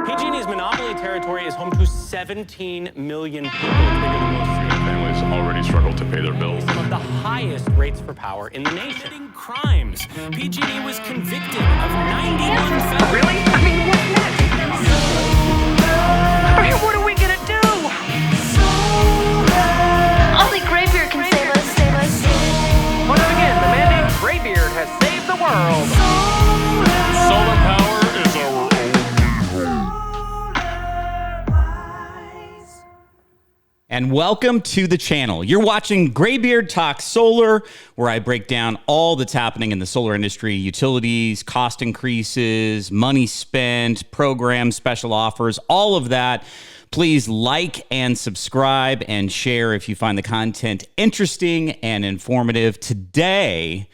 PG&E's monopoly territory is home to 17 million people. It's bigger than most states. Families already struggle to pay their bills. Some of the highest rates for power in the nation. Committing crimes. PG&E was convicted of 91 felonies. Really? I mean, what's next? What are we gonna do? Only Greybeard can save us. Once again, the man named Greybeard has saved the world. Solar power is our only hope. And welcome to the channel. You're watching Greybeard Talks Solar, where I break down all that's happening in the solar industry: utilities, cost increases, money spent, programs, special offers, all of that. Please like and subscribe and share if you find the content interesting and informative. Today,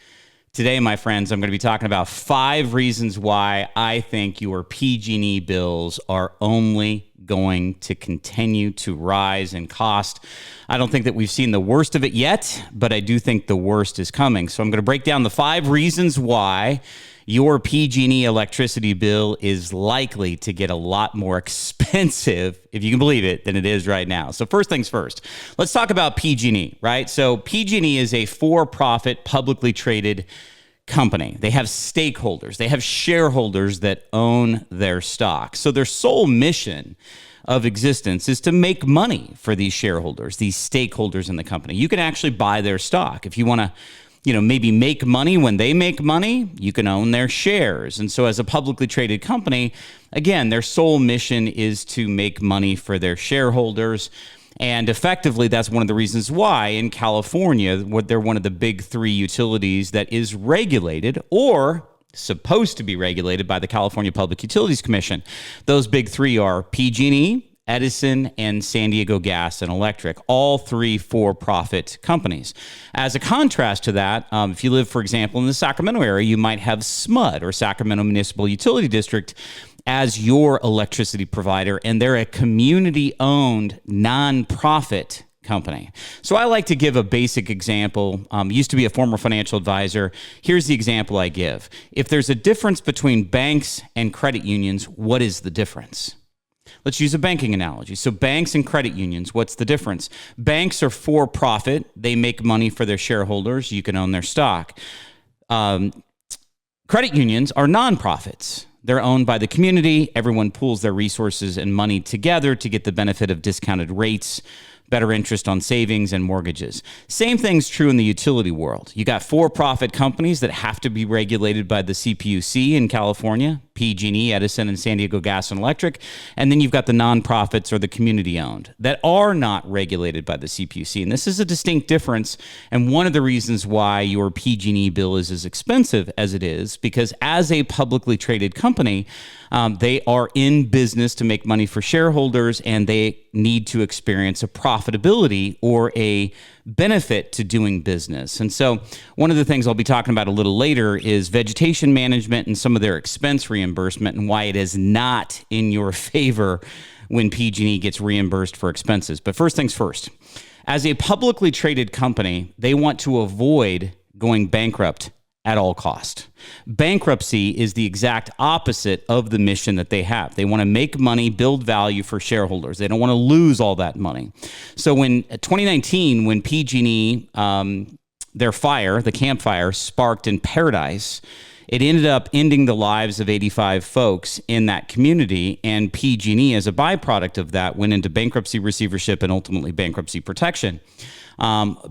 my friends, I'm going to be talking about 5 reasons why I think your PG&E bills are only going to continue to rise in cost. I don't think that we've seen the worst of it yet, but I do think the worst is coming. So I'm going to break down the 5 reasons why your PG&E electricity bill is likely to get a lot more expensive, if you can believe it, than it is right now. So first things first, let's talk about PG&E, right? So PG&E is a for-profit, publicly traded company. They have stakeholders. They have shareholders that own their stock. So their sole mission of existence is to make money for these shareholders, these stakeholders in the company. You can actually buy their stock. If you want to, maybe make money when they make money, you can own their shares. And so as a publicly traded company, again, their sole mission is to make money for their shareholders. And effectively, that's one of the reasons why in California, they're one of the big 3 utilities that is regulated or supposed to be regulated by the California Public Utilities Commission. Those big 3 are PG&E, Edison, and San Diego Gas and Electric, all 3 for-profit companies. As a contrast to that, if you live, for example, in the Sacramento area, you might have SMUD, or Sacramento Municipal Utility District, as your electricity provider, and they're a community-owned nonprofit company. So I like to give a basic example. Used to be a former financial advisor. Here's the example I give. If there's a difference between banks and credit unions, what is the difference? Let's use a banking analogy. So banks and credit unions, what's the difference? Banks are for profit. They make money for their shareholders. You can own their stock. Credit unions are nonprofits. They're owned by the community. Everyone pools their resources and money together to get the benefit of discounted rates, better interest on savings and mortgages. Same thing's true in the utility world. You got for-profit companies that have to be regulated by the CPUC in California, PG&E, Edison, and San Diego Gas and Electric. And then you've got the nonprofits or the community-owned that are not regulated by the CPUC. And this is a distinct difference, and one of the reasons why your PG&E bill is as expensive as it is, because as a publicly traded company, they are in business to make money for shareholders, and they need to experience a profitability or a benefit to doing business. And so one of the things I'll be talking about a little later is vegetation management and some of their expense reimbursement, and why it is not in your favor when PG&E gets reimbursed for expenses. But first things first, as a publicly traded company, they want to avoid going bankrupt at all cost. Bankruptcy is the exact opposite of the mission that they have. They want to make money, build value for shareholders. They don't want to lose all that money. So when 2019, when PG&E, the Camp Fire sparked in Paradise, it ended up ending the lives of 85 folks in that community, and PG&E, as a byproduct of that, went into bankruptcy receivership and ultimately bankruptcy protection,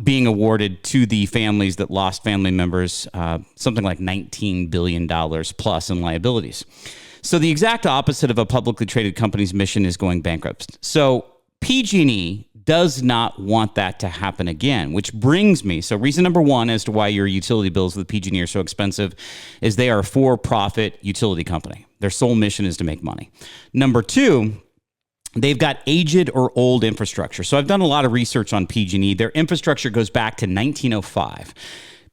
being awarded to the families that lost family members something like $19 billion plus in liabilities. So the exact opposite of a publicly traded company's mission is going bankrupt. So PG&E does not want that to happen again, which brings me, so reason number 1 as to why your utility bills with PG&E are so expensive is they are a for-profit utility company. Their sole mission is to make money. Number 2, they've got aged or old infrastructure. So I've done a lot of research on PG&E. Their infrastructure goes back to 1905.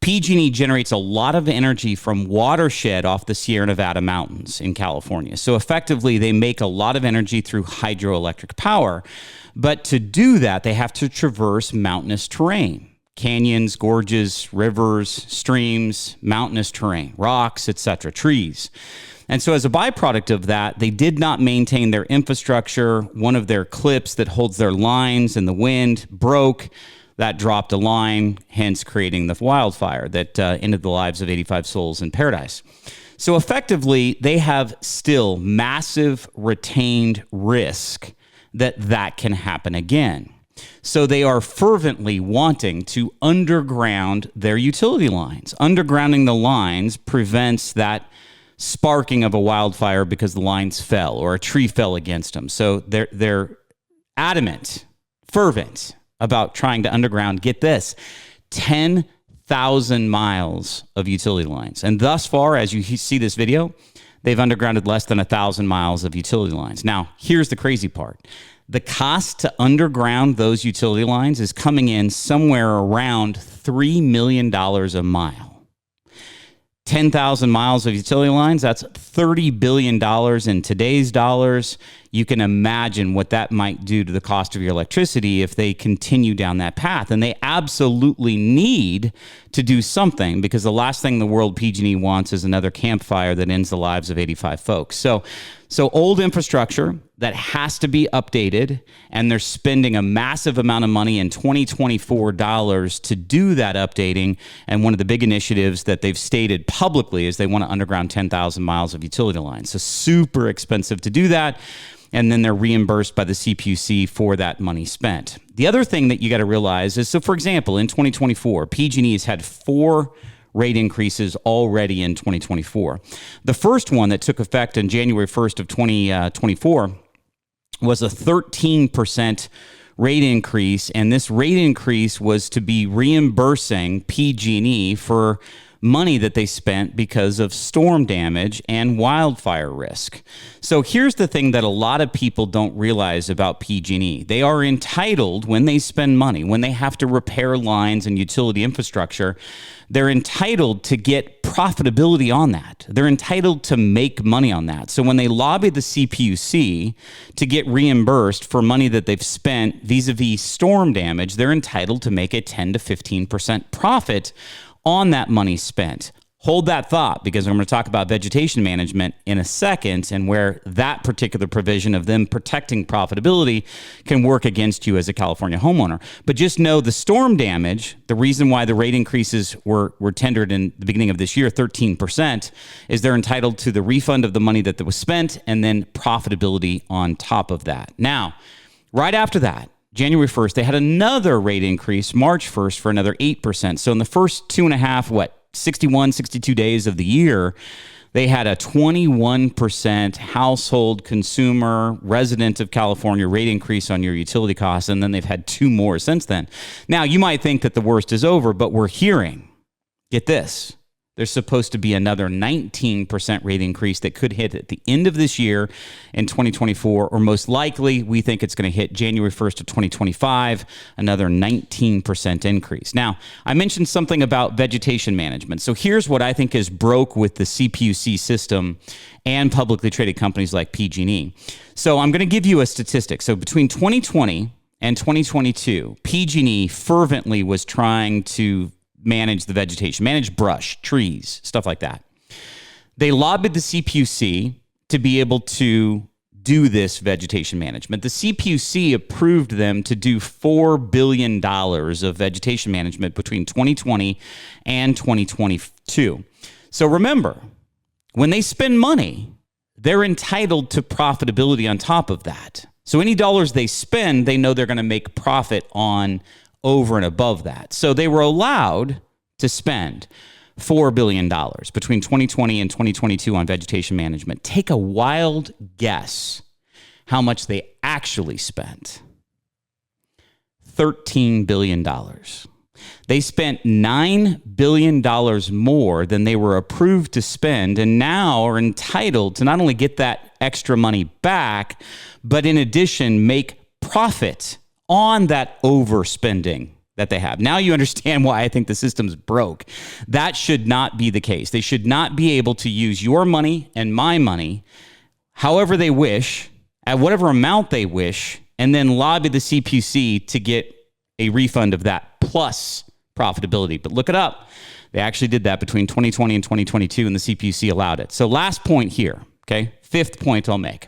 PG&E generates a lot of energy from watershed off the Sierra Nevada mountains in California. So effectively, they make a lot of energy through hydroelectric power. But to do that, they have to traverse mountainous terrain, canyons, gorges, rivers, streams, mountainous terrain, rocks, etc., trees. And so as a byproduct of that, they did not maintain their infrastructure. One of their clips that holds their lines in the wind broke. That dropped a line, hence creating the wildfire that ended the lives of 85 souls in paradise. So effectively, they have still massive retained risk that can happen again. So they are fervently wanting to underground their utility lines. Undergrounding the lines prevents that sparking of a wildfire because the lines fell or a tree fell against them. So they're adamant, fervent about trying to underground, get this, 10,000 miles of utility lines. And thus far, as you see this video, they've undergrounded less than 1,000 miles of utility lines. Now, here's the crazy part. The cost to underground those utility lines is coming in somewhere around $3 million a mile. 10,000 miles of utility lines, that's $30 billion in today's dollars. You can imagine what that might do to the cost of your electricity if they continue down that path. And they absolutely need to do something, because the last thing the world PG&E wants is another campfire that ends the lives of 85 folks. So old infrastructure that has to be updated, and they're spending a massive amount of money in 2024 dollars to do that updating. And one of the big initiatives that they've stated publicly is they want to underground 10,000 miles of utility lines. So super expensive to do that. And then they're reimbursed by the CPUC for that money spent. The other thing that you got to realize is, so for example, in 2024, PG&E has had 4 rate increases already in 2024. The first one that took effect on January 1st of 2024 was a 13% rate increase, and this rate increase was to be reimbursing PG&E for money that they spent because of storm damage and wildfire risk. So here's the thing that a lot of people don't realize about PG&E. They are entitled, when they spend money, when they have to repair lines and utility infrastructure, they're entitled to get profitability on that. They're entitled to make money on that. So when they lobby the CPUC to get reimbursed for money that they've spent vis-a-vis storm damage, they're entitled to make a 10 to 15% profit on that money spent. Hold that thought, because I'm going to talk about vegetation management in a second, and where that particular provision of them protecting profitability can work against you as a California homeowner. But just know the storm damage, the reason why the rate increases were tendered in the beginning of this year, 13%, is they're entitled to the refund of the money that was spent and then profitability on top of that. Now, right after that, January 1st, they had another rate increase, March 1st, for another 8%. So in the first 62 days of the year, they had a 21% household, consumer, resident of California rate increase on your utility costs, and then they've had 2 more since then. Now, you might think that the worst is over, but we're hearing, get this, there's supposed to be another 19% rate increase that could hit at the end of this year in 2024, or most likely, we think it's going to hit January 1st of 2025, another 19% increase. Now, I mentioned something about vegetation management. So here's what I think is broke with the CPUC system and publicly traded companies like PG&E. So I'm going to give you a statistic. So between 2020 and 2022, PG&E fervently was trying to manage the vegetation, manage brush, trees, stuff like that. They lobbied the CPUC to be able to do this vegetation management. The CPUC approved them to do $4 billion of vegetation management between 2020 and 2022. So remember, when they spend money, they're entitled to profitability on top of that. So any dollars they spend, they know they're going to make profit on over and above that. So they were allowed to spend $4 billion between 2020 and 2022 on vegetation management. Take a wild guess how much they actually spent. $13 billion. They spent $9 billion more than they were approved to spend, and now are entitled to not only get that extra money back, but in addition, make profit on that overspending that they have. Now you understand why I think the system's broke. That should not be the case. They should not be able to use your money and my money however they wish, at whatever amount they wish, and then lobby the CPUC to get a refund of that plus profitability. But look it up. They actually did that between 2020 and 2022, and the CPUC allowed it. So last point here, okay? Fifth point I'll make.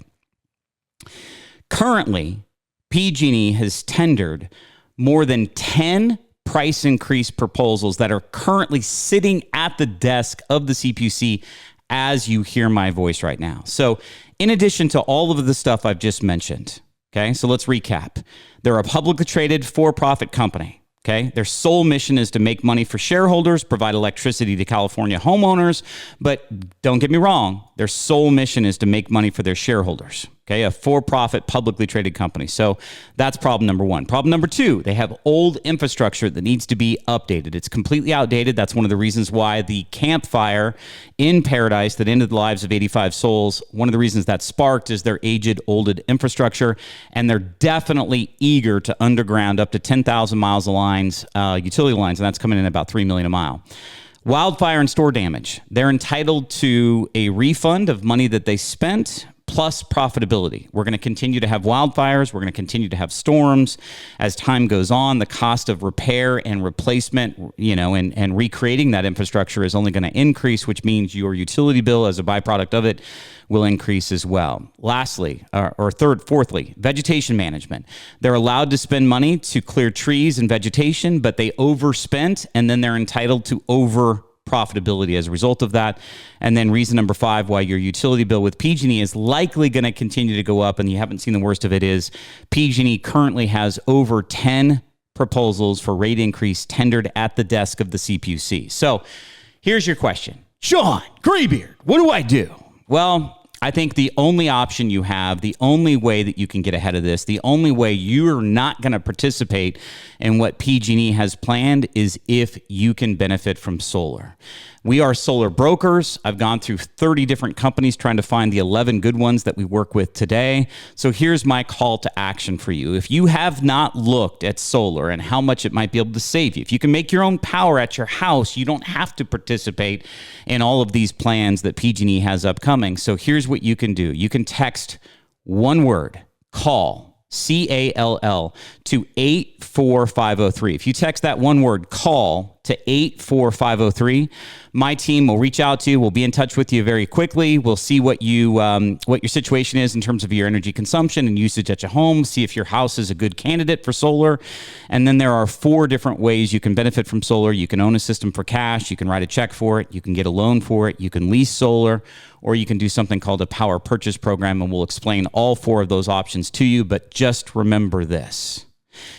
Currently, PG&E has tendered more than 10 price increase proposals that are currently sitting at the desk of the CPUC as you hear my voice right now. So in addition to all of the stuff I've just mentioned, okay, so let's recap. They're a publicly traded for-profit company. Okay, their sole mission is to make money for shareholders, provide electricity to California homeowners, but don't get me wrong, their sole mission is to make money for their shareholders. Okay, a for-profit, publicly traded company. So that's problem number one. Problem number two, they have old infrastructure that needs to be updated. It's completely outdated. That's one of the reasons why the campfire in Paradise that ended the lives of 85 souls, one of the reasons that sparked is their aged, old infrastructure, and they're definitely eager to underground up to 10,000 miles of lines, utility lines, and that's coming in about $3 million a mile. Wildfire and store damage. They're entitled to a refund of money that they spent, plus profitability. We're going to continue to have wildfires. We're going to continue to have storms. As time goes on, the cost of repair and replacement, and recreating that infrastructure is only going to increase, which means your utility bill as a byproduct of it will increase as well. Lastly, fourthly, vegetation management. They're allowed to spend money to clear trees and vegetation, but they overspent, and then they're entitled to over profitability as a result of that. And then reason number 5 why your utility bill with PG&E is likely going to continue to go up, and you haven't seen the worst of it, is PG&E currently has over 10 proposals for rate increase tendered at the desk of the CPUC. So here's your question. Sean, Greybeard, what do I do? Well, I think the only option you have, the only way that you can get ahead of this, the only way you're not going to participate in what PG&E has planned is if you can benefit from solar. We are solar brokers. I've gone through 30 different companies trying to find the 11 good ones that we work with today. So here's my call to action for you. If you have not looked at solar and how much it might be able to save you, if you can make your own power at your house, you don't have to participate in all of these plans that PG&E has upcoming. So here's what you can do. You can text one word, call, CALL, to 84503. If you text that one word, call, to 84503, my team will reach out to you. We'll be in touch with you very quickly. We'll see what your situation is in terms of your energy consumption and usage at your home, see if your house is a good candidate for solar. And then there are 4 different ways you can benefit from solar. You can own a system for cash. You can write a check for it. You can get a loan for it. You can lease solar, or you can do something called a power purchase program, and we'll explain all 4 of those options to you. But just remember this.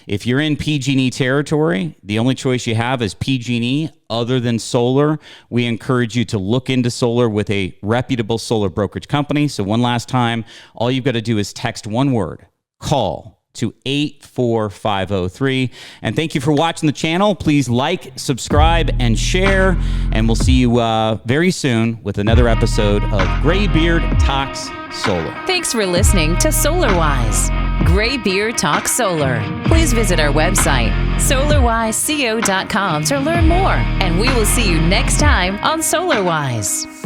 If you're in PG&E territory, the only choice you have is PG&E other than solar. We encourage you to look into solar with a reputable solar brokerage company. So one last time, all you've got to do is text one word, call, to 84503. And thank you for watching the channel. Please like, subscribe, and share. And we'll see you very soon with another episode of Greybeard Talks Solar. Thanks for listening to SolarWise. Greybeard Talks Solar. Please visit our website, solarwiseco.com, to learn more. And we will see you next time on SolarWise.